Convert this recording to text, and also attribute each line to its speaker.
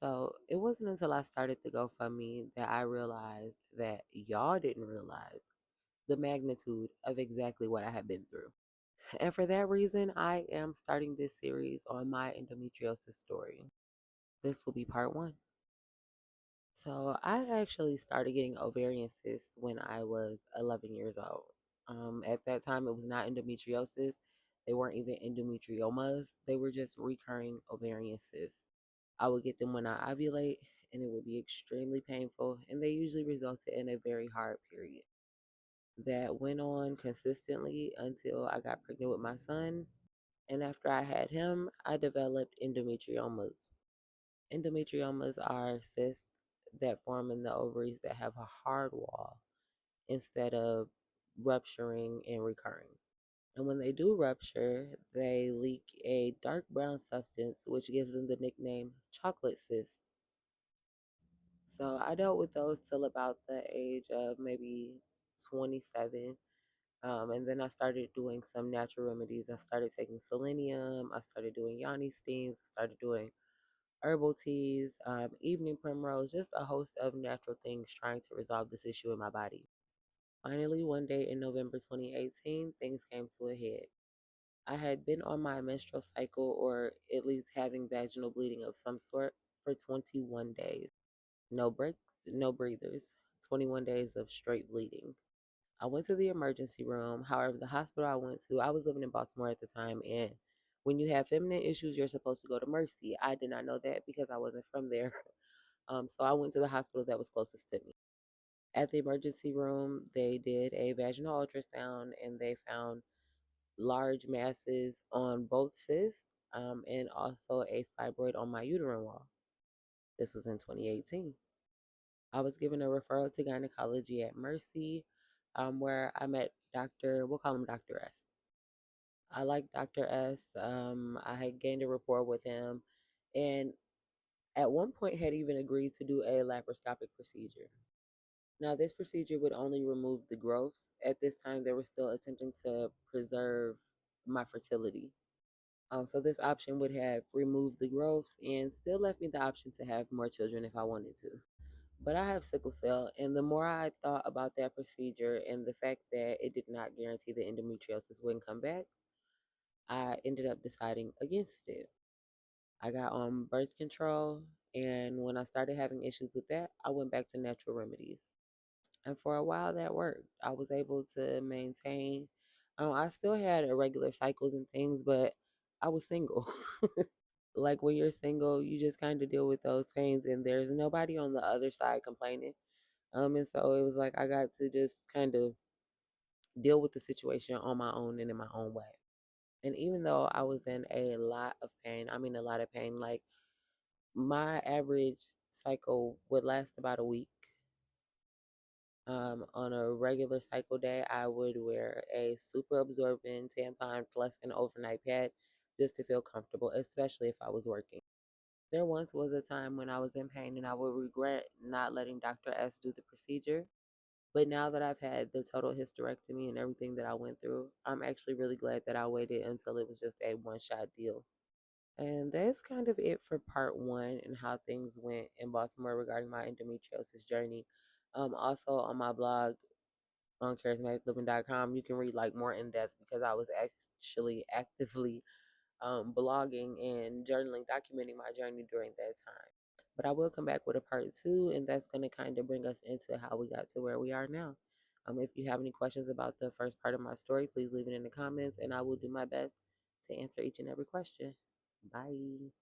Speaker 1: So it wasn't until I started the GoFundMe that I realized that y'all didn't realize the magnitude of exactly what I had been through. And for that reason, I am starting this series on my endometriosis story. This will be part one. So I actually started getting ovarian cysts when I was 11 years old. At that time, it was not endometriosis. They weren't even endometriomas. They were just recurring ovarian cysts. I would get them when I ovulate, and it would be extremely painful, and they usually resulted in a very hard period. That went on consistently until I got pregnant with my son, and after I had him, I developed endometriomas. Endometriomas are cysts that form in the ovaries that have a hard wall instead of rupturing and recurring. And when they do rupture, they leak a dark brown substance, which gives them the nickname chocolate cyst. So I dealt with those till about the age of maybe 27. And then I started doing some natural remedies. I started taking selenium. I started doing yoni steams. I started doing herbal teas, evening primrose, just a host of natural things trying to resolve this issue in my body. Finally, one day in November 2018, things came to a head. I had been on my menstrual cycle, or at least having vaginal bleeding of some sort, for 21 days. No breaks, no breathers, 21 days of straight bleeding. I went to the emergency room. However, the hospital I went to, I was living in Baltimore at the time, and when you have feminine issues, you're supposed to go to Mercy. I did not know that because I wasn't from there. So I went to the hospital that was closest to me. At the emergency room, they did a vaginal ultrasound and they found large masses on both cysts, and also a fibroid on my uterine wall. This was in 2018. I was given a referral to gynecology at Mercy, where I met we'll call him Dr. S. I like Dr. S. I had gained a rapport with him, and at one point had even agreed to do a laparoscopic procedure. Now, this procedure would only remove the growths. At this time, they were still attempting to preserve my fertility. So this option would have removed the growths and still left me the option to have more children if I wanted to. But I have sickle cell, and the more I thought about that procedure and the fact that it did not guarantee that endometriosis wouldn't come back, I ended up deciding against it. I got on birth control, and when I started having issues with that, I went back to natural remedies. And for a while, that worked. I was able to maintain. I still had irregular cycles and things, but I was single. Like when you're single, you just kind of deal with those pains, and there's nobody on the other side complaining. And so it was like I got to just kind of deal with the situation on my own and in my own way. And even though I was in a lot of pain, I mean, a lot of pain, like my average cycle would last about a week. On a regular cycle day, I would wear a super absorbent tampon plus an overnight pad just to feel comfortable, especially if I was working. There once was a time when I was in pain and I would regret not letting Dr. S do the procedure. But now that I've had the total hysterectomy and everything that I went through, I'm actually really glad that I waited until it was just a one shot deal. And that's kind of it for part one and how things went in Baltimore regarding my endometriosis journey. Also on my blog on charismaticliving.com, you can read like more in depth because I was actually actively blogging and journaling, documenting my journey during that time. But I will come back with a part two, and that's going to kind of bring us into how we got to where we are now. If you have any questions about the first part of my story, please leave it in the comments, and I will do my best to answer each and every question. Bye.